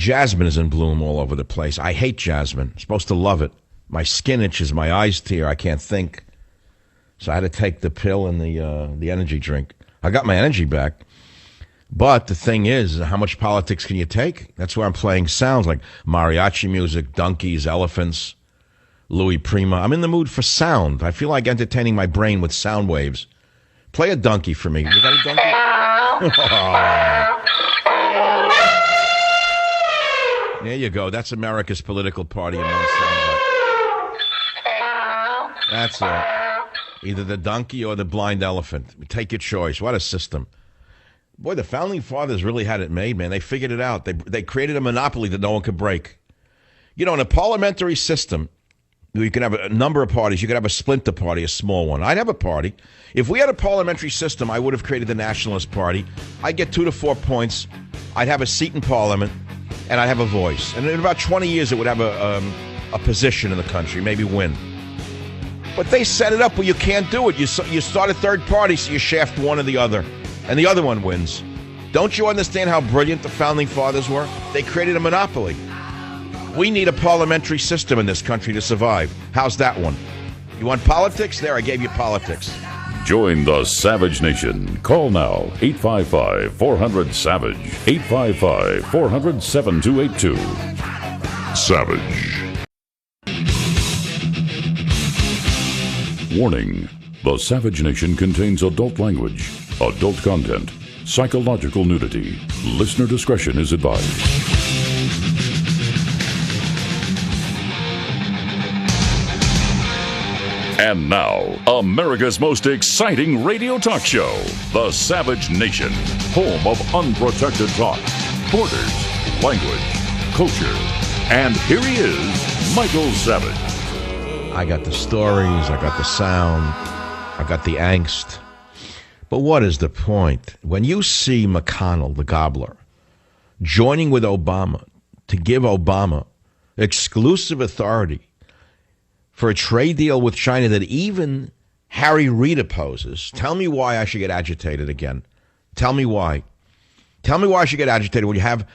Jasmine is in bloom all over the place. I hate jasmine. I'm supposed to love it. My skin itches, my eyes tear, I can't think. So I had to take the pill and the energy drink. I got my energy back. But the thing is, how much politics can you take? That's where I'm playing sounds like mariachi music, donkeys, elephants, Louis Prima. I'm in the mood for sound. I feel like entertaining my brain with sound waves. Play a donkey for me. You got a donkey? There you go. That's America's political party in one soundbite. That's it. Either the donkey or the blind elephant. Take your choice. What a system. Boy, the Founding Fathers really had it made, man. They figured it out. They created a monopoly that no one could break. You know, in a parliamentary system, you can have a number of parties. You could have a splinter party, a small one. I'd have a party. If we had a parliamentary system, I would have created the Nationalist Party. I'd get 2 to 4 points. I'd have a seat in Parliament, and I'd have a voice. And in about 20 years, it would have a position in the country, maybe win. But they set it up where you can't do it. You start a third party, so you shaft one or the other, and the other one wins. Don't you understand how brilliant the Founding Fathers were? They created a monopoly. We need a parliamentary system in this country to survive. How's that one? You want politics? There, I gave you politics. Join the Savage Nation. Call now, 855-400-SAVAGE, 855-400-7282. Savage. Warning. The Savage Nation contains adult language, adult content, psychological nudity. Listener discretion is advised. And now, America's most exciting radio talk show, The Savage Nation, home of unprotected talk, borders, language, culture. And here he is, Michael Savage. I got the stories, I got the sound, I got the angst. But what is the point? When you see McConnell, the gobbler, joining with Obama to give Obama exclusive authority for a trade deal with China that even Harry Reid opposes, tell me why I should get agitated again. Tell me why. Tell me why I should get agitated when you have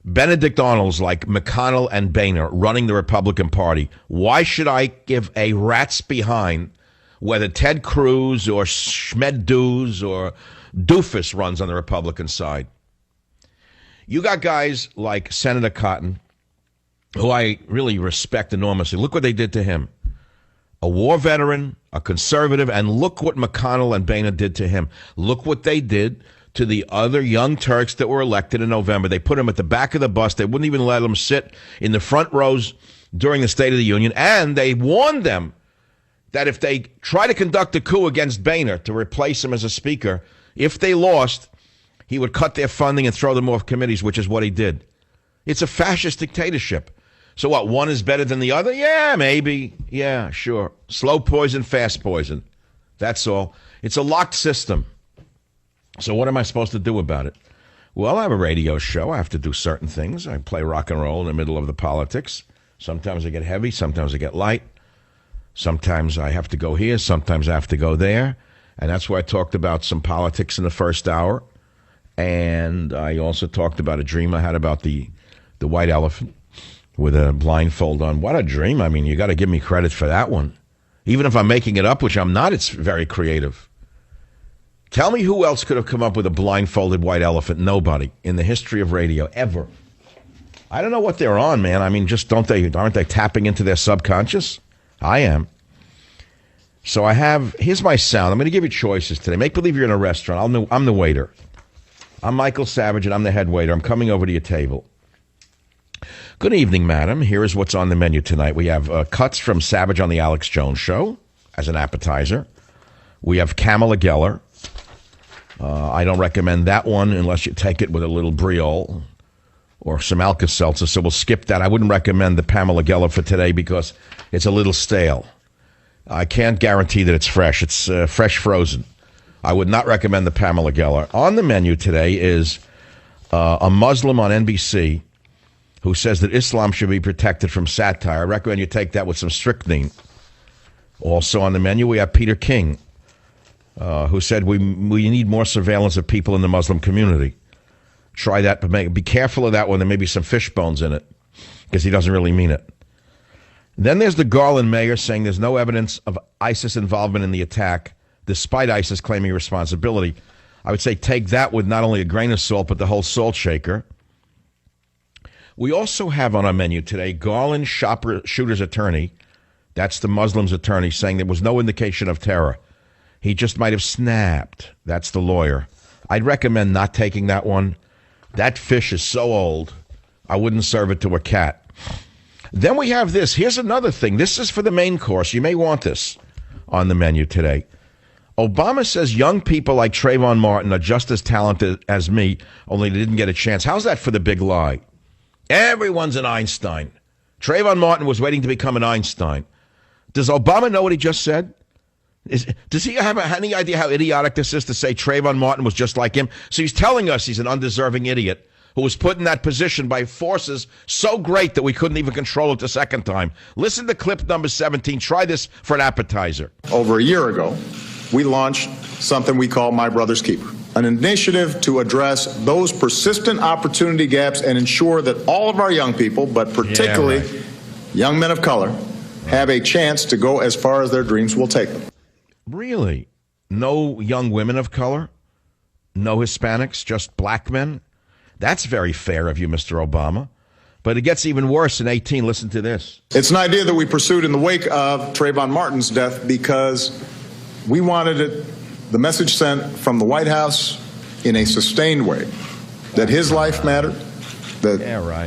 Benedict Arnolds like McConnell and Boehner running the Republican Party. Why should I give a rat's behind whether Ted Cruz or Schmed Doos or Doofus runs on the Republican side? You got guys like Senator Cotton, who I really respect enormously. Look what they did to him. A war veteran, a conservative, and look what McConnell and Boehner did to him. Look what they did to the other young Turks that were elected in November. They put them at the back of the bus. They wouldn't even let them sit in the front rows during the State of the Union, and they warned them that if they try to conduct a coup against Boehner to replace him as a speaker, if they lost, he would cut their funding and throw them off committees, which is what he did. It's a fascist dictatorship. So what, one is better than the other? Yeah, maybe. Yeah, sure. Slow poison, fast poison. That's all. It's a locked system. So what am I supposed to do about it? Well, I have a radio show. I have to do certain things. I play rock and roll in the middle of the politics. Sometimes I get heavy. Sometimes I get light. Sometimes I have to go here. Sometimes I have to go there. And that's why I talked about some politics in the first hour. And I also talked about a dream I had about the white elephant with a blindfold on. What a dream. I mean, you got to give me credit for that one. Even if I'm making it up, which I'm not, it's very creative. Tell me who else could have come up with a blindfolded white elephant? Nobody in the history of radio, ever. I don't know what they're on, man. I mean, just aren't they tapping into their subconscious? I am. So here's my sound. I'm going to give you choices today. Make believe you're in a restaurant. I'm the waiter. I'm Michael Savage, and I'm the head waiter. I'm coming over to your table. Good evening, madam. Here is what's on the menu tonight. We have cuts from Savage on the Alex Jones Show as an appetizer. We have Camilla Geller. I don't recommend that one unless you take it with a little Briol or some Alka-Seltzer, so we'll skip that. I wouldn't recommend the Pamela Geller for today because it's a little stale. I can't guarantee that it's fresh. It's fresh frozen. I would not recommend the Pamela Geller. On the menu today is a Muslim on NBC who says that Islam should be protected from satire. I recommend you take that with some strychnine. Also on the menu, we have Peter King, who said we need more surveillance of people in the Muslim community. Try that, but be careful of that one. There may be some fish bones in it because he doesn't really mean it. Then there's the Garland mayor saying there's no evidence of ISIS involvement in the attack, despite ISIS claiming responsibility. I would say take that with not only a grain of salt, but the whole salt shaker. We also have on our menu today Garland shooter's attorney, that's the Muslim's attorney, saying there was no indication of terror. He just might have snapped. That's the lawyer. I'd recommend not taking that one. That fish is so old, I wouldn't serve it to a cat. Then we have this. Here's another thing. This is for the main course. You may want this on the menu today. Obama says young people like Trayvon Martin are just as talented as me, only they didn't get a chance. How's that for the big lie? Everyone's an Einstein. Trayvon Martin was waiting to become an Einstein. Does Obama know what he just said? Does he have any idea how idiotic this is to say Trayvon Martin was just like him? So he's telling us he's an undeserving idiot who was put in that position by forces so great that we couldn't even control it the second time. Listen to clip number 17. Try this for an appetizer. Over a year ago, we launched something we call My Brother's Keeper, an initiative to address those persistent opportunity gaps and ensure that all of our young people, but particularly young men of color, have a chance to go as far as their dreams will take them. Really? No young women of color? No Hispanics? Just black men? That's very fair of you, Mr. Obama. But it gets even worse in 18. Listen to this. It's an idea that we pursued in the wake of Trayvon Martin's death because we wanted it, the message sent from the White House in a sustained way that his life mattered, that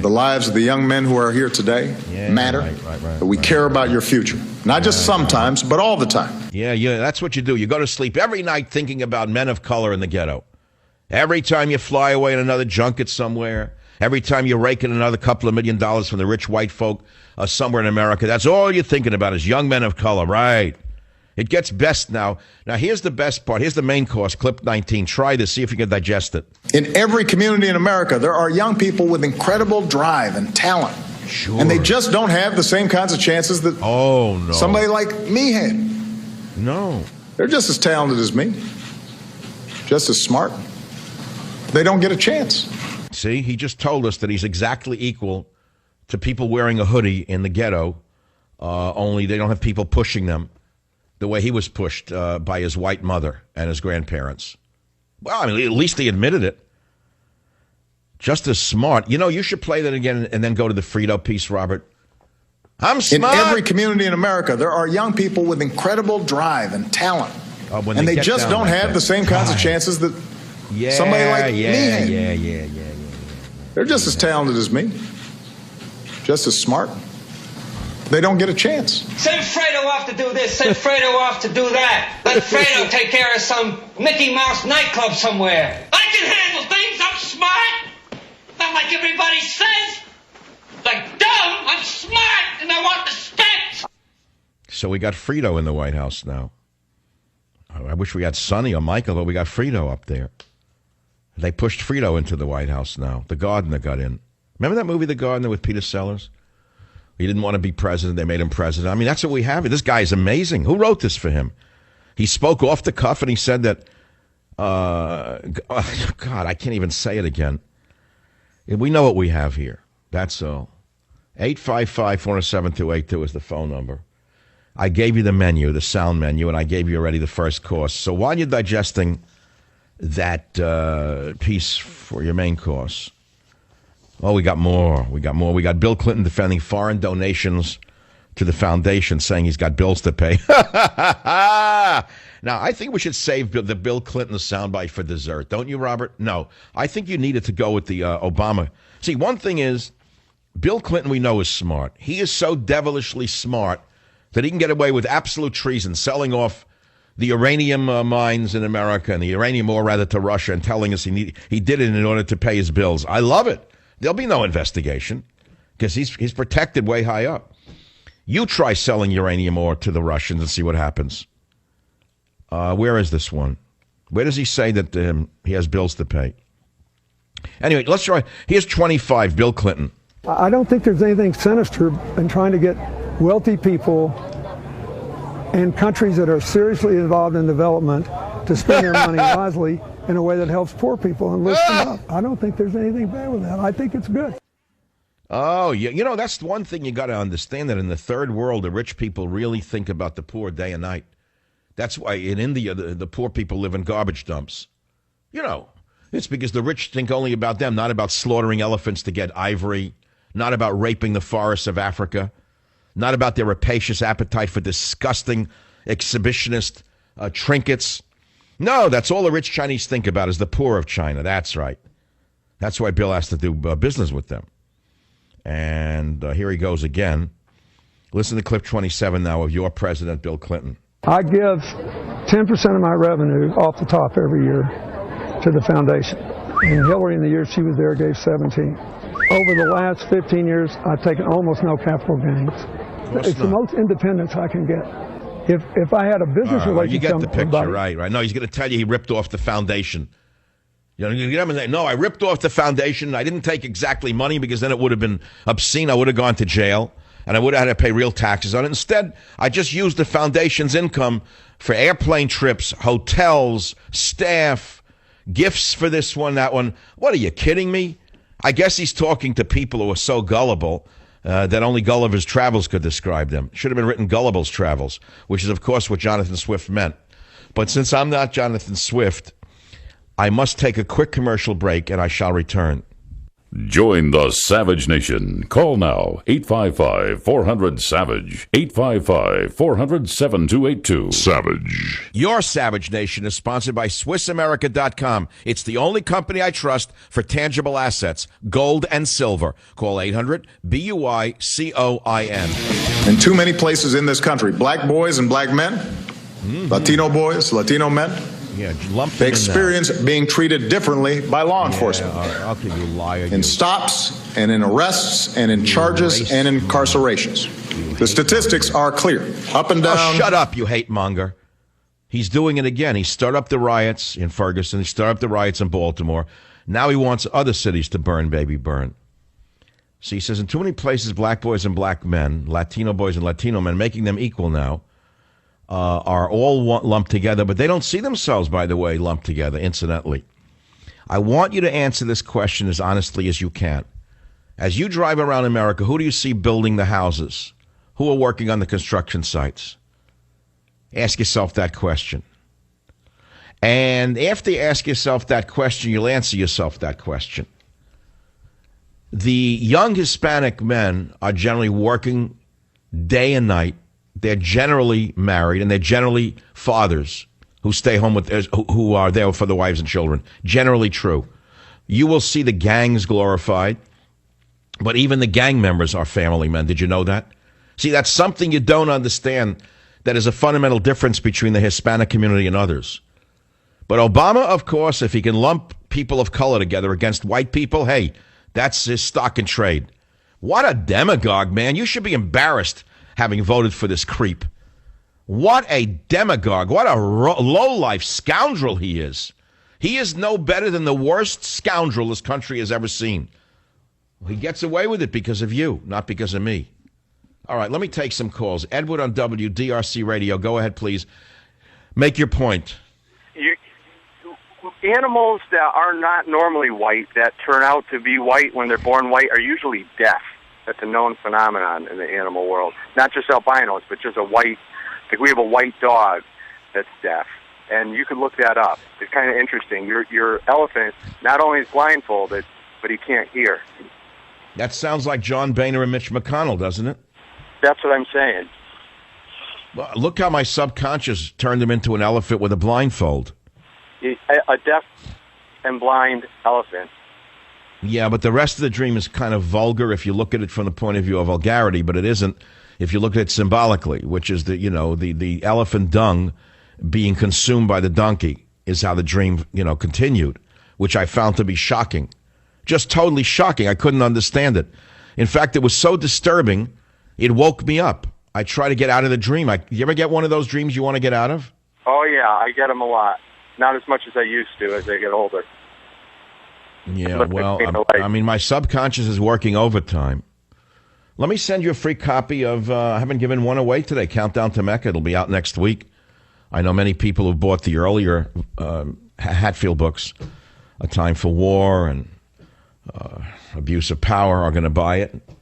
the lives of the young men who are here today matter, that we care about your future. Not just sometimes, but all the time. Yeah, that's what you do. You go to sleep every night thinking about men of color in the ghetto. Every time you fly away in another junket somewhere, every time you rake in another couple of $1 million from the rich white folk somewhere in America, that's all you're thinking about is young men of color, right? It gets best now. Now, here's the best part. Here's the main course, clip 19. Try this, see if you can digest it. In every community in America, there are young people with incredible drive and talent. Sure. And they just don't have the same kinds of chances that somebody like me had. No. They're just as talented as me, just as smart. They don't get a chance. See, he just told us that he's exactly equal to people wearing a hoodie in the ghetto, only they don't have people pushing them the way he was pushed by his white mother and his grandparents. Well, I mean, at least he admitted it. Just as smart. You know, you should play that again and then go to the Frito piece, Robert. I'm smart. In every community in America, there are young people with incredible drive and talent. And they just don't have the same kinds of chances that somebody like me had. Yeah. They're just as talented as me, just as smart. They don't get a chance. Send Fredo off to do this, send Fredo off to do that. Let Fredo take care of some Mickey Mouse nightclub somewhere. I can handle things, I'm smart. Not like everybody says. Like dumb, I'm smart, and I want respect. So we got Frito in the White House now. I wish we had Sonny or Michael, but we got Frito up there. They pushed Frito into the White House now. The Gardener got in. Remember that movie, The Gardener, with Peter Sellers? He didn't want to be president. They made him president. I mean, that's what we have. This guy is amazing. Who wrote this for him? He spoke off the cuff, and he said that, God, I can't even say it again. We know what we have here. That's all. 855-407-282 is the phone number. I gave you the menu, the sound menu, and I gave you already the first course. So while you're digesting that piece for your main course, we got more. We got Bill Clinton defending foreign donations to the foundation, saying he's got bills to pay. Now, I think we should save the Bill Clinton soundbite for dessert. Don't you, Robert? No. I think you needed to go with the Obama. See, one thing is, Bill Clinton, we know, is smart. He is so devilishly smart that he can get away with absolute treason, selling off the uranium mines in America and the uranium ore, rather, to Russia, and telling us he did it in order to pay his bills. I love it. There'll be no investigation because he's protected way high up. You try selling uranium ore to the Russians and see what happens. Where is this one? Where does he say that he has bills to pay? Anyway, let's try. Here's 25, Bill Clinton. I don't think there's anything sinister in trying to get wealthy people and countries that are seriously involved in development to spend their money wisely in a way that helps poor people and lifts them up. I don't think there's anything bad with that. I think it's good. Oh, yeah. You know, that's one thing you got to understand, that in the third world, the rich people really think about the poor day and night. That's why in India, the poor people live in garbage dumps. You know, it's because the rich think only about them, not about slaughtering elephants to get ivory, not about raping the forests of Africa, not about their rapacious appetite for disgusting exhibitionist trinkets. No, that's all the rich Chinese think about is the poor of China. That's right. That's why Bill has to do business with them. And here he goes again. Listen to clip 27 now of your president, Bill Clinton. I give 10% of my revenue off the top every year to the foundation. And Hillary, in the year she was there, gave 17. Over the last 15 years, I've taken almost no capital gains. It's the most independence I can get. If I had a business relationship, you get the picture, right? No, he's going to tell you he ripped off the foundation. You know, you say, no, I ripped off the foundation. I didn't take exactly money because then it would have been obscene. I would have gone to jail, and I would have had to pay real taxes on it. Instead, I just used the foundation's income for airplane trips, hotels, staff, gifts for this one, that one. What, are you kidding me? I guess he's talking to people who are so gullible that only Gulliver's Travels could describe them. Should have been written Gullible's Travels, which is, of course, what Jonathan Swift meant. But since I'm not Jonathan Swift, I must take a quick commercial break, and I shall return. Join the Savage Nation. Call now, 855-400-SAVAGE, 855-400-7282. Savage. Your Savage Nation is sponsored by SwissAmerica.com. It's the only company I trust for tangible assets, gold and silver. Call 800-BUI-COIN. In too many places in this country, black boys and black men, Latino boys, Latino men, they experience being treated differently by law enforcement. I'll give you a liar. In stops and in arrests and in charges and in incarcerations. The statistics are clear. Up and down. Oh, shut up, you hate monger. He's doing it again. He stirred up the riots in Ferguson. He stirred up the riots in Baltimore. Now he wants other cities to burn, baby, burn. So he says, in too many places, black boys and black men, Latino boys and Latino men, making them equal now, are all lumped together, but they don't see themselves, by the way, lumped together, incidentally. I want you to answer this question as honestly as you can. As you drive around America, who do you see building the houses? Who are working on the construction sites? Ask yourself that question. And after you ask yourself that question, you'll answer yourself that question. The young Hispanic men are generally working day and night. They're generally married, and they're generally fathers who stay home with, who are there for the wives and children. Generally true. You will see the gangs glorified, but even the gang members are family men. Did you know that? See, that's something you don't understand, that is a fundamental difference between the Hispanic community and others. But Obama, of course, if he can lump people of color together against white people, hey, that's his stock in trade. What a demagogue, man. You should be embarrassed having voted for this creep. What a demagogue. What a low-life scoundrel he is. He is no better than the worst scoundrel this country has ever seen. He gets away with it because of you, not because of me. All right, let me take some calls. Edward on WDRC Radio. Go ahead, please. Make your point. Animals that are not normally white, that turn out to be white when they're born white, are usually deaf. That's a known phenomenon in the animal world. Not just albinos, but just a white, like we have a white dog that's deaf. And you could look that up. It's kind of interesting. Your elephant not only is blindfolded, but he can't hear. That sounds like John Boehner and Mitch McConnell, doesn't it? That's what I'm saying. Well, look how my subconscious turned him into an elephant with a blindfold. A deaf and blind elephant. Yeah, but the rest of the dream is kind of vulgar if you look at it from the point of view of vulgarity, but it isn't if you look at it symbolically, which is the elephant dung being consumed by the donkey is how the dream, continued, which I found to be shocking. Just totally shocking. I couldn't understand it. In fact, it was so disturbing, it woke me up. I try to get out of the dream. You ever get one of those dreams you want to get out of? Oh, yeah, I get them a lot. Not as much as I used to as I get older. Yeah, well, my subconscious is working overtime. Let me send you a free copy of, I haven't given one away today, Countdown to Mecca. It'll be out next week. I know many people who bought the earlier Hatfield books, A Time for War and Abuse of Power, are going to buy it.